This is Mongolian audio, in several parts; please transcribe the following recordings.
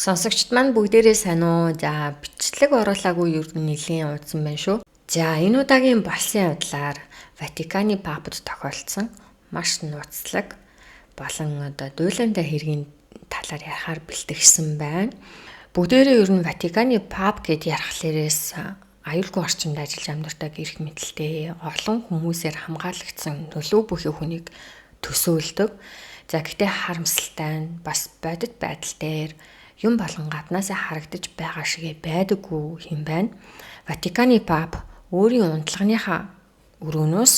Сонсогчд маань бүгдээрээ сайн уу? За, бичлэг оруулаагүй юу нэлийн удсан байна шүү. За, энэ удаагийн болсон явдлаар Ватиканы папад тохиолдсон маш нууцлаг болон дуйлантай хэргийн талаар ярихаар бэлтгэсэн байна. Бүгдээрээ ер нь Ватиканы пап гэд ярахлаарээс аюулгүй орчинд ажиллаж амьдардаг эрх мэдэлтэй олон хүмүүсээр хамгаалагдсан нөлөө бүхий хүнийг төсөөлдөг. За, гэхдээ харамсалтай нь бас бодит байдал дээр юм болгон гаднаасаа харагдаж байгаа шигэ байдаггүй юм байна. Ватиканы пап өөрийн унтлагынхаа өрөөнөөс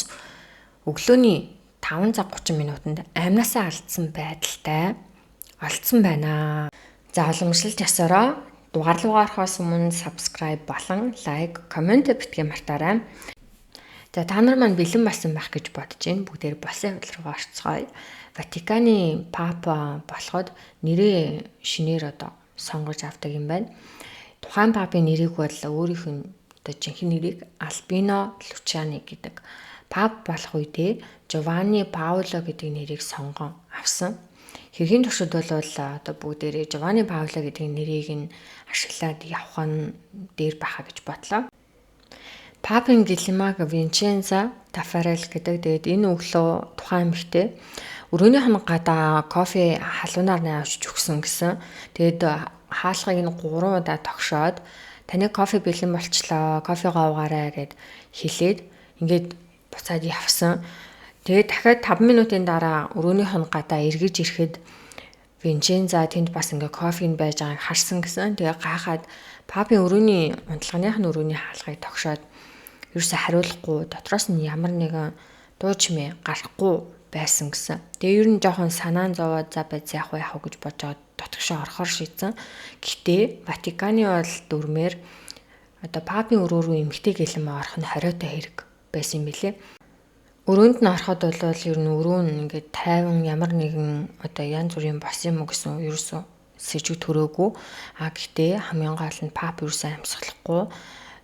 өглөөний 5 цаг 30 минутанд амнасаа алдсан байдалтай олдсон байна. За, уламжлалт ясаараа дугаар руу гарахаас өмнө subscribe болон like, comment битгий мартаарай. За, та нар маань бэлэн болсон байх гэж бодож байна. Бүгдээр болсон явдал руу орцгоё. Ватиканы папа болоход нэрээ шинээр сонгож авдаг юм байна. Тухайн папын нэрийг бол өөрийнх нь жинхэнэ нэрийг Альбино Лучани гэдэг. Пап болох үедээ Жованни Паоло гэдэг нэрийг сонгон авсан. Хэргийн туршид бол бүгдээрээ Жованни Паоло гэдэг нэрийг нь ашиглаад явах нь дээр байхаа гэж бодлоо. Папын гэлимаг Винчензо Таффарелл гэдэг. Тэгээд энэ өглөө тухайн эмэгтэй өрөөний гадаа кофе халуунаар навч өгсөн гэсэн. Тэгээд хаалхыг нь 3 удаа тогшоод таны кофе бэлэн болчлоо, кофегоо уугаарай гэд хэлээд ингээд буцаад явсан. Тэгээд дахиад 5 минутын дараа өрөөний гадаа эргэж ирэхэд Винчензо тэнд бас ингээд кофег байж байгааг харсан гэсэн. Тэгээд гайхаад папын өрөөний унтлагынхны хаалхыг тогшоод ерөөсө хариулахгүй дотроос нь ямар нэгэн дуу чимээ гарахгүй байсан гэсэн. Тэгээ ер нь жоохон санаан зовоод за байж яах вэ гэж бодож дотгошоо орохоор шийдсэн. Гэхдээ Ватиканы бол дүрмээр папын өрөө рүү эмэгтэй гэлэн орох нь хориотой хэрэг байсан юм билээ. Өрөөнд нь ороход бол ер нь өрөө нь ингээд тайван ямар нэгэн янз бүрийн бос юм уу гэсэн ерөөсөө сэжиг төрөөгүй. Гэхдээ хамгийн гол нь пап ерөөсөө амьсгалахгүй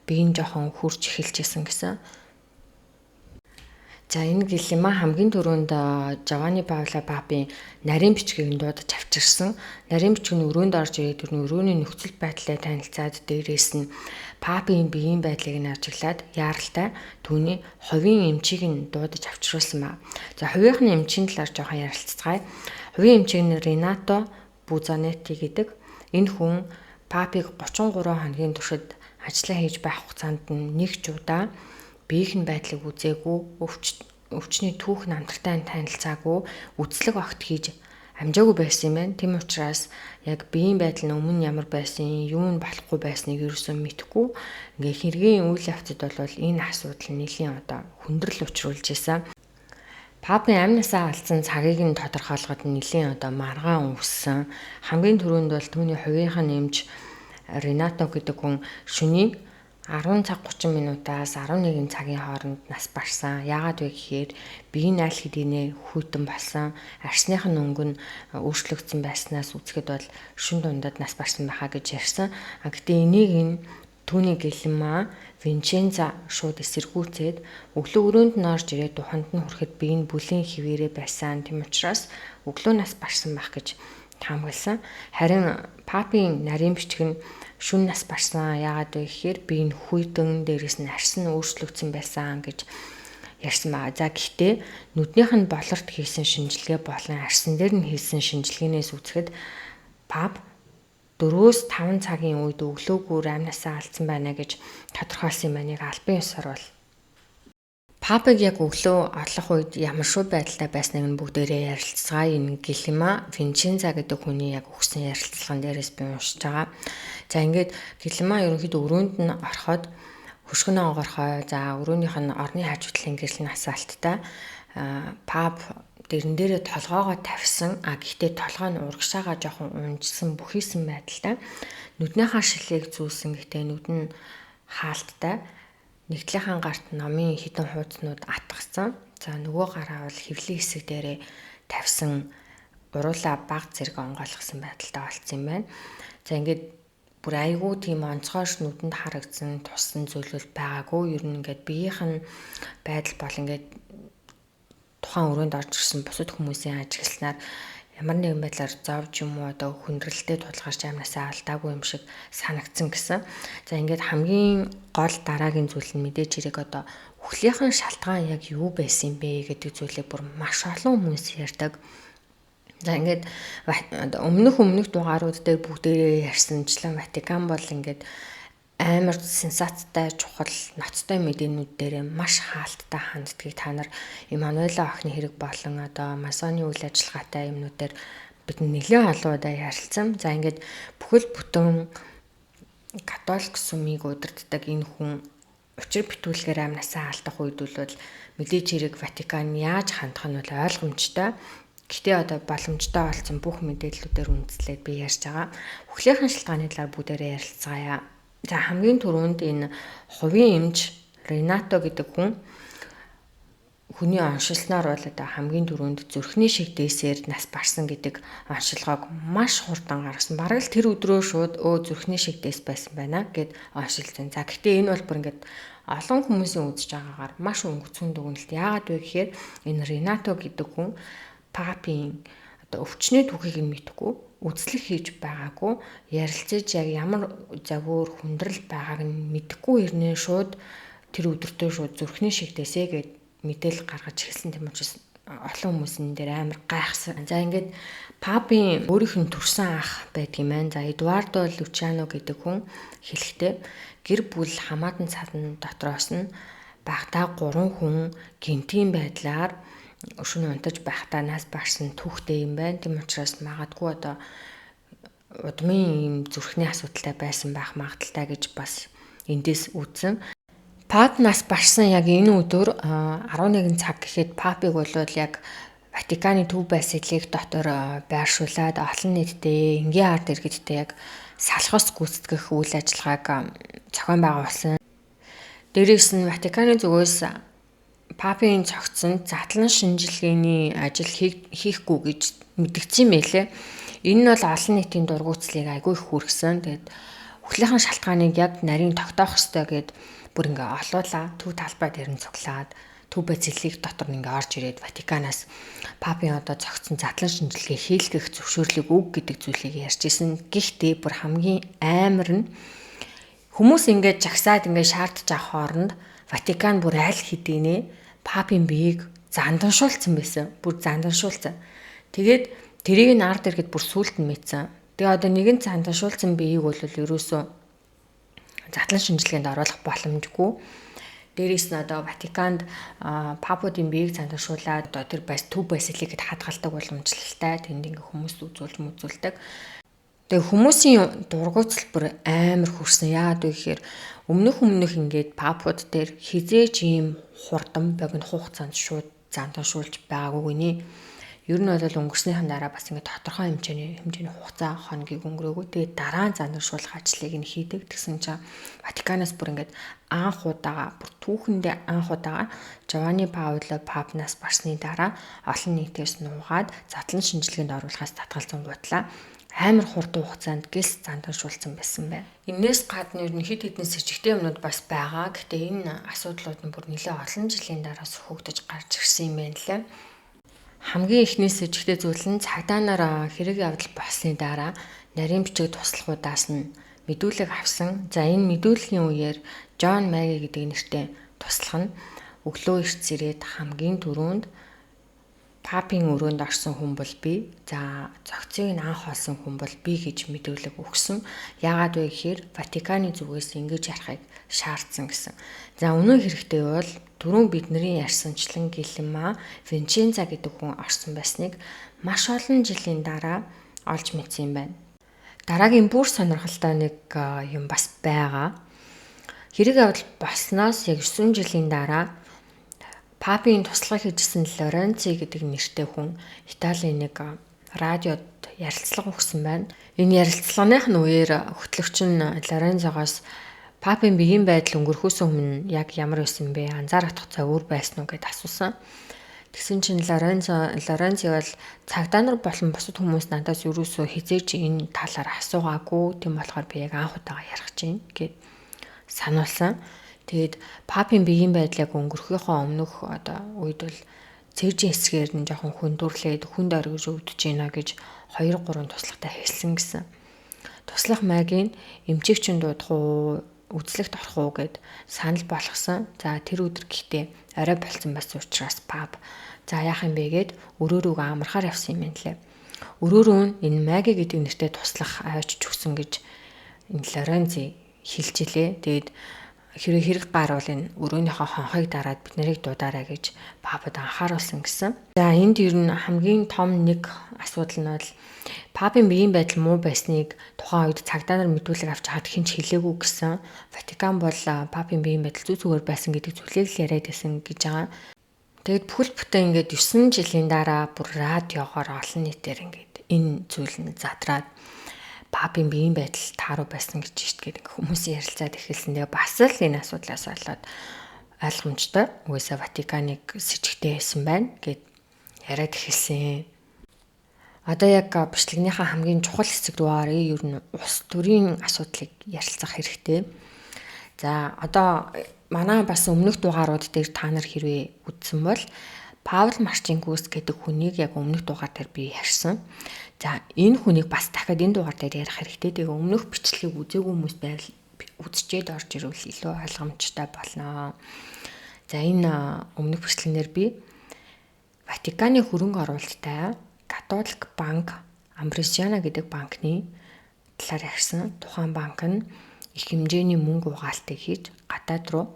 биеийн жоохон хурж эхэлжсэн гэсэн. За, энэ гэлима хамгийн түрүүнд Жованни Паоло папын нарийн бичгийг дуудаж авчирсан. Нарийн бичиг нь өрөөнд орж ирээд өрөөний нөхцөл байдлаа танилцаад дээрээс нь папын биеийн байдлыг нь ажиглаад яаралтай түүний хувийн эмчийг нь дуудаж авчруулсан ба. За, хувийнхны эмчийн талаар жоохон ярилцгаая. Хувийн эмчийг нь Ренато Бузанетти гэдэг. Энэ хүн папыг 33 хоногийн туршид ажиллаа хийж байх хугацаанд нь нэг ч удаа биеийн байдлыг үзээгүй, өвчний түүх намтартай танилцаагүй, үцлэг огт хийж амжаагүй байсан юм байна. Тийм учраас яг биеийн байдал нь өмнө ямар байсан, юу нь болохгүй байсныг ерөөсөө мэдэхгүй. Ингээ хэргийн үйл явцад бол энэ асуудал нэлийн хүндрэл учруулж исэн. Папын амнасаа алдсан цагийг нь тодорхойлоход нэлийн маргаан үссэн. Хамгийн түрүүнд бол түүний хувийнх нь эмч Ренато гэдэг хүн шөнийн 10 цаг 30 минутаас 11 цагийн хооронд нас барсан. Яагаад вэ гэхээр биеийн аль хэдийнэ хүйтэн болсон. Арсных нь өнгө нь өөрчлөгдсөн байснаас үзэхэд бол шөнө дундад нас барсан байхаа гэж ярьсан. Гэхдээ энийг түүний гэлэмаа Винчензо шууд эсэргүүцээд өглөө өрөөнд нь орж ирээд туханд нь хүрэхэд бие нь бүлийн хിവэрэ байсан. Тийм учраас өглөө нас барсан байх гэж таамагласан. Харин папын нарийн бичиг нь шүн нас барсан. Яагаад вэ гэхээр би энэ хүйтэн дээрээс нь арс нь өөрчлөгдсөн байсан гэж ярьсан байна. За, гэхдээ нүднийх нь болорт хийсэн шинжилгээ болон арсан дээр нь хийсэн шинжилгээнээс үзэхэд пап 4-5 цагийн үед өглөөгөр амнасаа алдсан байна гэж тодорхойлсон юм байна. Албан ёсоор бол папыг яг өглөө орлох үед ямар шууд байдалтай байсныг нь бүгдээрээ ярилцгаа. Энэ гэлима Винчензо гэдэг хүний яг өгсөн ярилцлаган дээрээс би уншиж байгаа. За, ингээд гэлима ерөнхийдөө өрөөнд нь ороход хөшгөнөө онгорхой. За, өрөөнийх нь орны хажуудлын гэрэл насаалттай пап дэрэн дээрээ толгоогоо тавьсан. Гэхдээ толгой нь урагшаага жоохон унжсан бүхийсэн байдалтай. Нүднийхаа шилийг зүүлсэн. Гэхдээ нүд нь хаалттай. Нэгдлийнхаа гарт номын хідэн хуудаснууд атгсан. За, нөгөө гараа бол хэвлийн хэсэг дээрээ тавьсан уруула баг зэрэг онгойлгосон байдалтай болцсон юм байна. За, ингээд бүр айгүй тийм онцгойш нүдэнд харагдсан туссан зүйлүүд байгаагүй. Ер нь ингээд биеийнх нь байдал бол ингээд тухайн өрөөнд орж ирсэн бусад хүмүүсийн ажигласнаар ямар нэгэн байдлаар зовж юм уу одоо хүндрэлтэй тулгарч амнасаа алдаагүй юм шиг санагдсан гэсэн. За ингээд хамгийн гол дараагийн зүйл нь мэдээж хэрэг одоо үхлийнхэн шалтгаан яг юу байсан бэ гэдэг зүйлийг бүр маш олон хүмүүс ярьдаг. За ингээд өмнөх дугаарууд дээр бүгдээрээ ярьсанчлан Ватикан бол ингээд амар сенсацтай чухал ноцтой мэдээнүүд дээр маш хаалттай ханддгийг та нар Эммануэла охины хэрэг болон одоо масоны үйл ажиллагаатай юмнууд дээр бид нэлээд олон удаа ярилцсан. За ингээд бүхэл бүтэн католик сүмийг удирддаг энэ хүн учир битүүлгээр амнасаа алдах үед бол мэдээж хэрэг Ватикан яаж хандах нь бол ойлгомжтой. Гэхдээ одоо боломжтой болсон бүх мэдээллүүдээр үндэслээд би ярьж байгаа. Үхлийнхэн шалтгааны талаар бүгдээрээ ярилцгаая. За хамгийн түрүүнд энэ хувийн эмч Ренато гэдэг хүний оншилсноор бол одоо хамгийн түрүүнд зүрхний шиг дээсээр нас барсан гэдэг оншилгоог маш хурдан гаргасан. Бараг л тэр өдрөө шууд зүрхний шиг дээс байсан байна гэд оншилсан. За гэхдээ энэ бол бүр ингээд олон хүмүүсийн үзэж байгаагаар маш өнгөцгөн дүгнэлт. Яагаад вэ гэхээр энэ Ренато гэдэг хүн папийн одоо өвчнөө түүхийг нь мэдэхгүй, үзлэг хийж байгаагүй, ярилцаж яг ямар загвар хүндрэл байгааг нь мэдэхгүй ирнэ шууд тэр өдөртөө шууд зүрхний шигдээсэ гэд мэдээлэл гаргаж ирсэн. Тийм учраас олон хүмүүс энэ дээр амар гайхсан. За ингээд папийн өөрийнх нь төрсэн ах байдгийм байна. За Эдуардо Лучано гэдэг хүн хэлэхдээ гэр бүл хамаатан цадан дотроос нь багтаа 3 хүн гинтийн байдлаар өшөө унтаж байхдаа нас барсан түүхтэй юм байна. Тийм учраас магадгүй одоо удмын юм зүрхний асуудалтай байсан байх магадaltaй гэж бас эндээс үзсэн. Пап нас барсан яг энэ өдөр 11 цаг гэхэд папыг бол яг Ватиканы төв байсгалыг дотор байршуулад олон нийтэд энгийн ард иргэдтэй яг салхас гүйцэтгэх үйл ажиллагааг зохион байгуулсан. Дээрээс нь Ватиканы зүгээс папийн цогцсонд задлан шинжилгээний ажил хийхгүй гэж мэдгдсэн байлээ. Энэ нь бол олон нийтийн дургуутслыг айгүй их хүргэсэн. Тэгээд үхлийнхэн шалтгааныг яг нарийн тогтоох ёстой гэд бүр ингээ олуулаа. Төв талбай дээр нь цуглаад төв байцэглийг дотор нь ингээ орж ирээд Ватиканаас папийн одоо цогцсон задлан шинжилгээ хийлгэх зөвшөөрлөг өг гэдэг зүйлийг ярьж исэн. Гэхдээ бүр хамгийн амар нь хүмүүс ингээ жагсаад ингээ шаардж авах хооронд Ватикан бүр аль хэдийнэ папийн биеийг занданшуулсан байсан. Бүр занданшуулсан. Тэгээд тэрийг нь ард иргэд бүр сүулт нь мэдсэн. Тэгээ одоо нэгэн занданшуулсан биеийг бол ерөөсөө задлан шинжилгээнд оруулах боломжгүй. Дээрээс нь одоо Ватиканд папуудын биеийг занданшуулаад одоо тэр төв байсгалыг хадгалдаг боломжтой. Тэнд ингээ хүмүүс үзүүлдэг. Тэгээ хүмүүсийн дургуутсал бүр амар хүрсэн. Яагаад вэ гэхээр өмнөх ингээд папууд дээр хизээч ийм хурдан богино хугацаанд шууд занданшуулж байгаагүй нэ. Ер нь бол өнгөрснийхэн дараа бас ингээд тодорхой хэмжээний хугацаа хоногийг өнгөрөөгүй. Тэгээд дараа нь занданшуулах ажлыг нь хийдэг. Тэгсэн чинь Ватиканаас бүр ингээд анх удаага бүр түүхэндээ анх удаага Жовани Пауло папнаас барсны дараа олон нийтээс нуугаад задлан шинжилгээнд оруулахаас татгалзсан гутлаа амар хурдан хугацаанд гэлс занданшуулсан байсан байна. Энээс гадна ер нь хэд хэдэн сэжигтэй юмнууд бас байгаа. Гэхдээ энэ асуудлууд нь бүр нэлээд олон жилийн дараа сөхөгдөж гарч ирсэн юм байна лээ. Хамгийн эхний сэжигтэй зүйл нь цагдаа нар хэрэг явдал болсны дараа нарийн бичиг туслахуудаас нь мэдүүлэг авсан. За энэ мэдүүлгийн үеэр Джон Маги гэдэг нэртэй туслах нь өглөө эрт ирээд хамгийн түрүүнд папийн өрөөнд орсон хүн бол би. За зохицыг нь анх олсон хүн бол би гэж мэдүүлэг өгсөн. Яагаад вэ гэхээр Ватиканы зүгээс ингэж ярихыг шаардсан гэсэн. За үнэн хэрэгтээ бол түрүүн бидний ярьсанчлан Гилма Винченза гэдэг хүн орсон байсныг маш олон жилийн дараа олж мэдсэн юм байна. Дараагийн бүр сонирхолтой нэг юм бас байгаа. Хэрэг явдал болсноос яг 9 жилийн дараа папийн туслахыг хийжсэн Лоренци гэдэг нэртэй хүн Италийн нэг радиод ярилцлага өгсөн байна. Энэ ярилцлаганых нь үеэр хөтлөгч нь Лоренцогоос папийн биеийн байдал өнгөрөхөөс өмнө яг ямар байсан бэ? Анзаарах загвар байсан уу гэд асуусан. Тэгсэн чинь Лоренци бол цагдаа нар болон бусад хүмүүс надаас юусоо хизээч энэ талаар асуугаагүй. Тийм болохоор би яг анх удаага ярих чинь гэд сануулсан. Тэгээд папийн биеийн байдлыг өнгөрөхийнхөө өмнөх үед бол цэржийн хэсгээр нь жоохон хүндүрлээд хүнд оргиж өвдөж гинэ гэж 2 3 туслагтай хэлсэн гэсэн. Туслах майгийг эмчигчин дуудах уу, үзлэгт орох уу гэд санал болгосон. За тэр өдөр гэхдээ арай болсон байсан учраас пап за яах юм бэ гэд өрөөрөө амархаар явсан юм лээ. Өрөөрөө энэ майги гэдэг нэртэй туслах аваач өгсөн гэж энэ Лоренци хэлж илээ. Тэгээд хэрэг гарвал энэ өрөөнийхөө хонхыг дараад бид нарыг дуудаарай гэж папад анхааруулсан гэсэн. За энд ер нь хамгийн том нэг асуудал нь бол папын биеийн байдал муу байсныг тухайн үед цагдаа нар мэдүүлэг авч хаад хинч хэлээгүй гэсэн. Ватикан бол папын биеийн байдал зүг зүгээр байсан гэдэг зүйлийг л яриад байсан гэж байгаа. Тэгэд бүхэл бүтэн ингээд 9 жилийн дараа бүр радиогоор олон нийтээр ингээд энэ зүйл нь задраад папын биеийн байдал тааруу байсан гэж шít гэдэг хүмүүсийн ярилцаад эхэлсэн. Тэгээ бас л энэ асуудлаас болоод ойлгомжтой. Угаасаа Ватиканыг сэжигтэй байсан байна гэд яриад эхэлсэн. Одоо яг бичлэгнийхаа хамгийн чухал хэсэг рүү оръё. Ер нь улс төрийн асуудлыг ярилцах хэрэгтэй. За одоо манай бас өмнөх дугаарууд дээр та нар хэрвээ үзсэн бол Паул Марчинкус гэдэг хүнийг яг өмнөх дугаар дээр би ярьсан. За энэ хүнийг бас дахиад энэ дугаар дээр ярих хэрэгтэй. Тэгээ өмнөх бичлэгийг үзээгүй хүмүүс байвал үзчихэд орж ирвэл илүү ойлгомжтой болно. За энэ өмнөх бичлэгнэр би Ватиканы хөрөнгө оруулалттай Католик банк Амброзиана гэдэг банкны талаар ярьсан. Тухайн банк нь их хэмжээний мөнгө угаалтыг хийж гадаад руу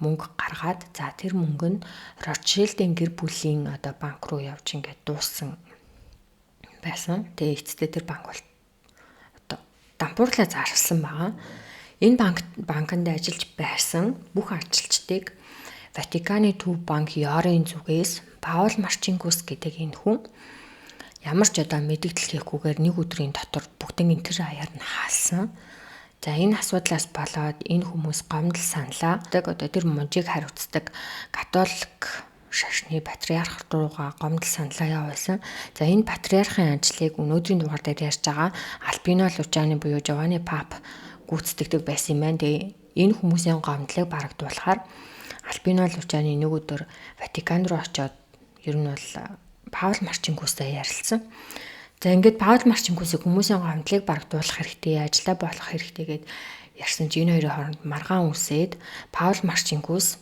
мөнгө гаргаад за тэр мөнгө нь Ротшильдийн гэр бүлийн одоо банк руу явж ингээд дууссан байсан. Тэгээ эцэстээ тэр банк бол одоо дампуурлаа зарласан байгаа. Энэ банкнд ажиллаж байсан бүх ажилчдыг Ватиканы төв банк Ёрын зүгээс Паул Марчинкус гэдэг энэ хүн ямар ч одоо мэдэгдэл хийхгүйгээр нэг өдрийн дотор бүгднийг тэр аяар нь хаалсан. За энэ асуудлаас болоод энэ хүмүүс гомдол саналаа. Одоо тэр мужийг хариуцдаг католик шашны патриарх руугаа гомдол саналаа явуулсан. За энэ патриархын ажлыг өнөөдрийн дугаар дээр ярьж байгаа Альбино Лучани буюу Жовани Пап гүйцэтгэдэг байсан юм байна. Тэгээ энэ хүмүүсийн гомдлыг барагдуулахаар Альбино Лучани нэг өдөр Ватикан руу очиод ер нь бол Паул Марчинкустай ярилцсан. За ингээд Паул Марчинкусыг хүмүүсийн гомдлыг барагдуулах хэрэгтэй, ажиллаа болох хэрэгтэй гэд ярьсан чи энэ хоёрын хооронд маргаан үсээд Паул Марчинкус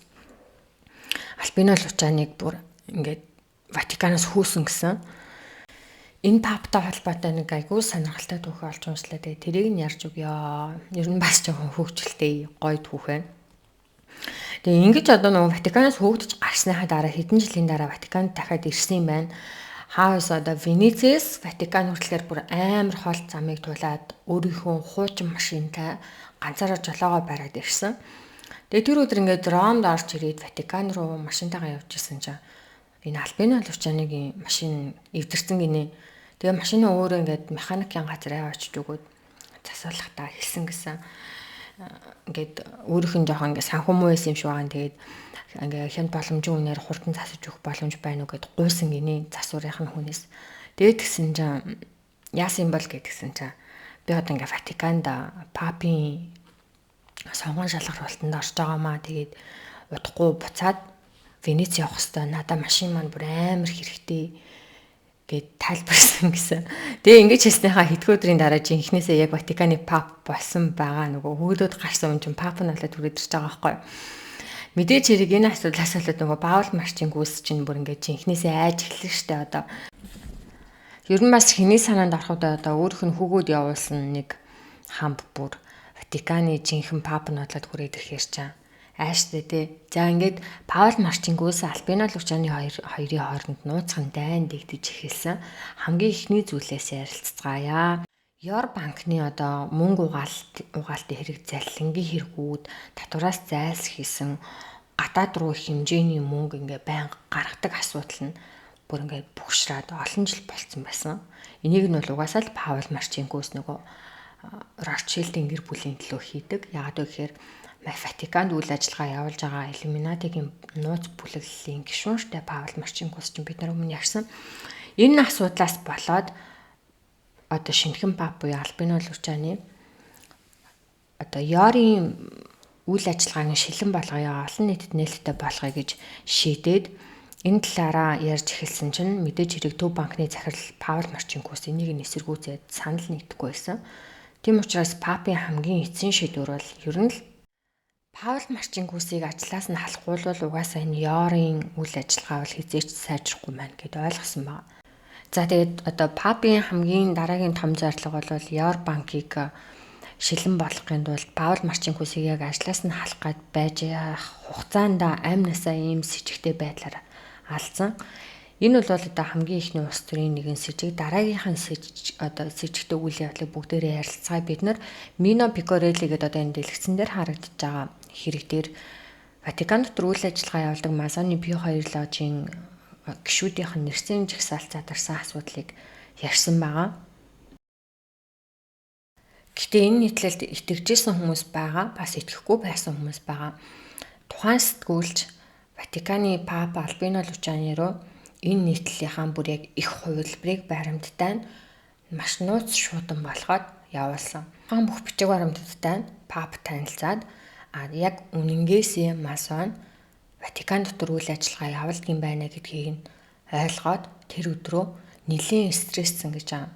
Альбино Лучаныг бүр ингээд Ватиканаас хөөсөн гэсэн. Энэ паптай холбоотой нэг айгүй сонирхолтой түүх олж уншлаа. Тэгээ тэрийг нь ярьж өгье. Ер нь бас жоохон хөвгчлөлтэй гоё түүх байна. Тэгээ ингэж одоо нөгөө Ватиканаас хөөгдөж гарсныхаа дараа хэдэн жилийн дараа Ватиканд дахиад ирсэн юм байна. Хаос одоо Венецээс Ватикан хүртэлээр бүр амар хол замыг тулаад өөрийнхөө хуучин машинтай ганцаараа жолоогоо бариад ирсэн. Тэгээ тэр өдөр ингээд Ромд орж ирээд Ватикан руу машинтайгаа явж исэн чинь энэ Альбино Лучанигийн машин эвдэрсэн гинэ. Тэгээ машины өөрөө ингээд механикийн газар яваач өгөөд засуулахтаа хэлсэн гэсэн. Ингээд өөрийнх нь жоохон ингээд санхүү байсан юм шиг байгаа. Тэгээд ингээ хямд боломжийн үнээр хурдан засаж өгөх боломж байна уу гэд гуйсан гинэ засварынх нь хүнээс. Тэгээд тэгсэн чинь яасан юм бол гэдгсэн чинь би одоо ингээ Ватиканд папийн сонгон шалгаруулалтанд орж байгаамаа. Тэгээд удахгүй буцаад Венец явах хэвээр надаа машин маань бүр амар хэрэгтэй гэд тайлбарсан гэсэн. Тэгээ ингэж хэлснийхаа хэдхэн өдрийн дараа жинхнээсээ яг Ватиканы пап болсон байгаа. Нөгөө хөөдөд гарсан юм чинь пап нь болоод түрээд ирж байгаа байхгүй юу? Мэдээж хэрэг энэ асуудлаас болоод нөгөө Паул Марчинкус чинь бүр ингээд жинхнээсээ айж эхэлсэн штэ одоо. Ер нь бас хэний санаанд ороход одоо өөрийнх нь хөгөөд явуулсан нэг хамб бүр Ватиканы жинхэнэ пап нь болоод хүрээд ирэх ярьж байгаа. Ааштай тий. За ингээд Паул Марчинкус Альбино Лучани хоёрын хооронд нууцхан дайн дэгдэж эхэлсэн. Хамгийн ихний зүйлээс ярилцгаая. Ёр банкны одоо мөнгө угаалтын хэрэг заллингийн хэрэгүүд татвараас зайлсхийсэн гадаад руу хэмжээний мөнгө ингээ байнга гаргадаг асуудал нь бүр ингээ бugшраад олон жил болцсон байсан. Энийг нь бол угаасаа л Паул Марчинкус нөгөө Ротшильдийн гэр бүлийн төлөө хийдэг. Яагаад вэ гэхээр Ватиканд үйл ажиллагаа явуулж байгаа Иллюминатигийн нууц бүлэглэлийн гишүүнтэй Паул Марчинкус чинь бид нар өмнө ярьсан. Энэ асуудлаас болоод одоо шинэхэн пап буюу Альбино Лучани одоо Ёрын үйл ажиллагааны шилэн болгоё олон нийтэд нээлттэй болгоё гэж шийдээд Энэ талаараа ярьж эхэлсэн чинь мэдээж хэрэг Төв банкны захирал Паул Марченкос энийг эсэргүүцээд санал нэгдэхгүй байсан. Тийм учраас Папын хамгийн эцсийн шийдвэр бол ер нь л Паул Марченкосыг ажлаас нь халахгүй бол угаасаа энэ Ёрын үйл ажиллагаа бол хизээч сайжрахгүй маань гэд ойлгосон байна. За тэгээд одоо Папын хамгийн дараагийн том зорилго бол Ёр банкыг шилэн болгохын тулд Паул Марченкосыг яг ажлаас нь халах гээд байж хугацаанд амнасаа ийм с ิจ гтэй байдлаар алдсан. Энэ бол одоо хамгийн ихний улс төрийн нэгэн с ิจ дараагийнхан с ิจ одоо с ิจ гтэй үйл явдлыг бүгдээрээ ярилцгаа бид нар Мино Пиккорелли гэдэг одоо энэ дэлгэцэн дээр харагдаж байгаа хэрэг дээр Ватикан дотор үйл ажиллагаа явуулдаг Масоны Пио 2 ложийн гишүүдийнх нь нэрсийн жагсаалт задарсан асуудлыг ярьсан байгаа. Гэхдээ энэ нийтлэлд итгэжсэн хүмүүс байгаа, бас итгэхгүй байсан хүмүүс байгаа. Тухайн сэтгүүлч Ватиканы Папа Альбино Лучани руу энэ нийтлэлийнхаа бүр яг их хувилбарыг баримттай нь маш нууц шуудан болгоод явуулсан. Тухайн бүх бичиг баримттай нь Пап танилцаад яг үнэнгээсээ Масон Ватикан дотор үйл ажиллагаа явуулдаг юм байна гэдгийг нь ойлгоод тэр өдрөө нэлийн стресссэн гэж байгаа.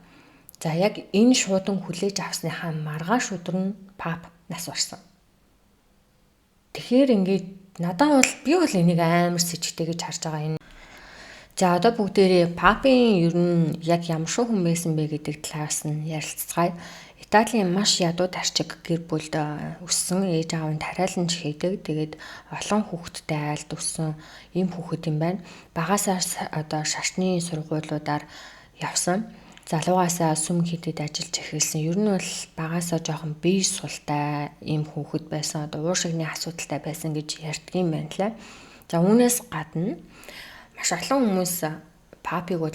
За яг энэ шуудан хүлээж авсныхаа маргааш өдөр нь Пап нас барсан. Тэгэхээр ингээд надад бол би бол энийг амар с ิจ гтэй гэж харж байгаа энэ. За одоо бүгдээрээ Папын ер нь яг ямар шиг хүн байсан бэ гэдэг талаас нь ярилцгаая. Италийн маш ядуу тарчиг гэр бүлд өссөн, ээж аав нь тариалан хийдэг. Тэгээд олон хүүхэдтэй айлд өссөн ийм хүүхэд юм байна. Багасаа одоо шашны сургуулиудаар явсан. Залуугаасаа сүм хийдэд ажиллаж эхэлсэн. Ер нь бол багасаа жоохон бие султай ийм хүүхэд байсан. Одоо уушигны асуудалтай байсан гэж ярьдаг юм байна лээ. За үүнээс гадна маш олон хүмүүс Папыг бол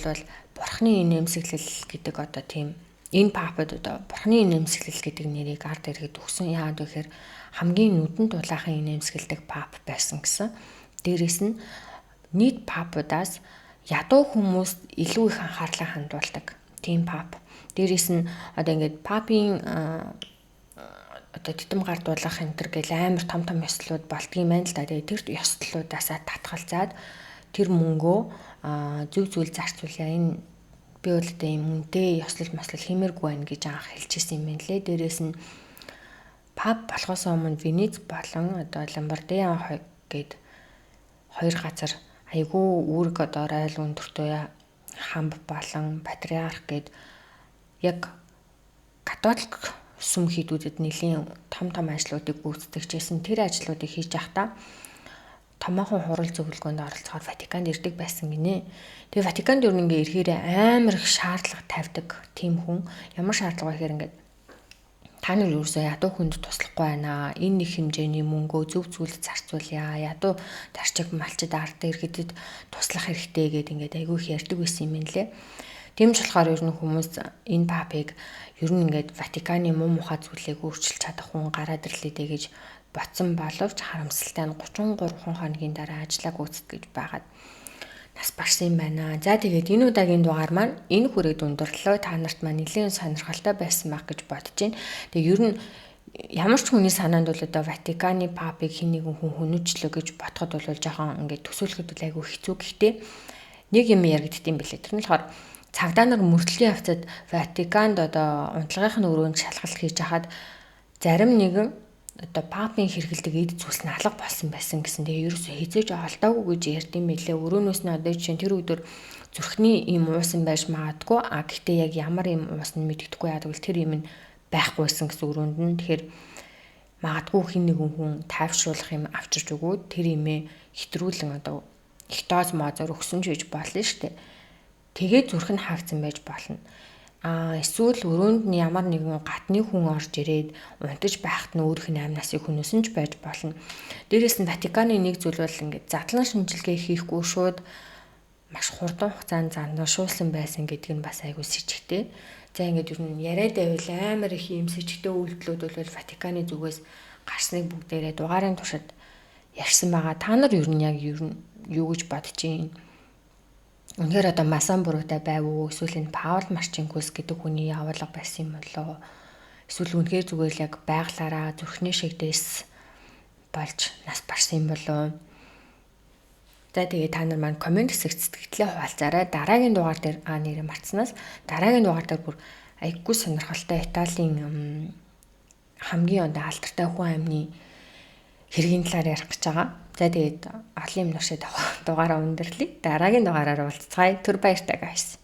Бурхны инээмсэглэл гэдэг одоо тийм энэ Папад одоо Бурхны инээмсэглэл гэдэг нэрийг ард иргэд өгсөн. Яагаад вэ гэхээр хамгийн нүдэн дулаахан инээмсэглэдэг Пап байсан гэсэн. Дээрээс нь нийт Папудаас ядуу хүмүүст илүү их анхаарлаа хандуулдаг тийм Пап. Дээрээс нь одоо ингээд Папын одоо титэм гар дуулах энэ төр гэл амар том ёслууд болдгийм байна л да. Тэгээ тэр ёслуудаасаа татгалзаад тэр мөнгөө зүг зүйл зарцуулаа. Энэ би бол одоо юм үнтэй ёслол мослол хиймээргүй байна гэж анх хэлчихсэн юм байна лээ. Дээрээс нь Пап болохоос өмнө Венец болон одоо Ломбардиа гээд хоёр газар айгүй үүрэг одоо айл өндөртөө хамб болон патриарх гээд яг католик сүм хийдүүдэд нэлийн том ажлуудыг гүйцэтгэжсэн. Тэр ажлуудыг хийж байхдаа томоохон хурал зөвлөгөөнд оролцохоор Ватиканд ирдэг байсан гинэ. Тэгээ Ватиканд ер нь ингээ ирэхээр амар их шаардлага тавьдаг тийм хүн. Ямар шаардлага вэ гэхээр ингээд та нар юусоо ядуу хүнд туслахгүй байна. Энэ их хэмжээний мөнгөө зөв зүйлд зарцуулъя. Ядуу тарчиг малчид ард иргэдэд туслах хэрэгтэй гэдэг ингээд айгүй их ярьдаг байсан юм лээ. Тийм ч болохоор ер нь хүмүүс энэ Папыг ер нь ингээд Ватиканы муу мухай зүйлийг өөрчилж чадах хүн гараад ирлээ гэж ботсон боловч харамсалтай нь 33 хоногийн дараа ажлаа гүйцэтгэж байгаад нас барсан юм байна. За тэгээд энэ удаагийн дугаар маань энэ хүрээд өндөрлөө. Та нарт маань нэлээд сонирхолтой байсан байх гэж бодож байна. Тэгээд ер нь ямар ч хүний санаанд бол одоо Ватиканы Папыг хэн нэгэн хүн хүнөжлөө гэж бодоход бол жоохон ингээд төсөөлөхөд айгүй хэцүү. Гэхдээ нэг юм яригдтiin билээ. Тэр нь болохоор цагдаа нар мөрдлийн явцад Ватиканд одоо унтлагын өрөөнд шалгалт хийж хахад зарим нэгэн одоо Папын хэрэгэлдэг эд зүйлс нь алга болсон байсан гэсэн. Тэгээ ерөөсөө хизээж олдоогүй гэж ярьдсан мэлээ. Өрөөнөөс нь одоо жишээ нь тэр өдөр зүрхний юм уусан байж магадгүй. Гэхдээ яг ямар юм уусан мэддэхгүй яадаг бол тэр юм нь байхгүйсэн гэсэн өрөөнд нь. Тэгэхээр магадгүй хин нэгэн хүн тайвшруулах юм авчирч өгөөд тэр имээ хэтрүүлэн одоо их дооз мозоор өгсөн ч гэж болно шүү дээ. Тэгээ зүрх нь хаагдсан байж болно. Эсвэл өрөөнд нь ямар нэгэн гадны хүн орж ирээд унтаж байхад нь өөрийнх нь амнасыг хөнөөсөн ч байж болно. Дээрээс нь Ватиканы нэг зүйл бол ингээд задлан шинжилгээ хийхгүй шууд маш хурдан хугацаанд занданшуулсан байсан гэдэг нь бас айгүй с ิจ гтэй. За ингээд ер нь яриад байвал амар их юм с ิจ гтэй үйлдэлүүд бол Ватиканы зүгээс гарсныг бүгдээрээ дугаарын туршид ярьсан байгаа. Та нар ер нь яг юу гэж бодож байна? Үнэхээр одоо Масон буруутай байв уу? Эсвэл энэ Паул Марченкос гэдэг хүний явуулга байсан юм болоо? Эсвэл үнэхээр зүгээр л яг байглаараа зүрхний шигдээс болж нас барсан юм болоо? За тэгээ та нар маань комент хэсэгт сэтгэлдээ хуваалцаарай. Дараагийн дугаар дээр нэрээ марцснаас дараагийн дугаар дээр бүр айггүй сонирхолтой Италийн хамгийн одоо алдартай хүн амны хэргийн талаар ярих гэж байгаа. За тэгээд олон юм уншаад дугаараа өндөрлөе. Дараагийн дугаараар уулзцгаая. Түр баяртай guys.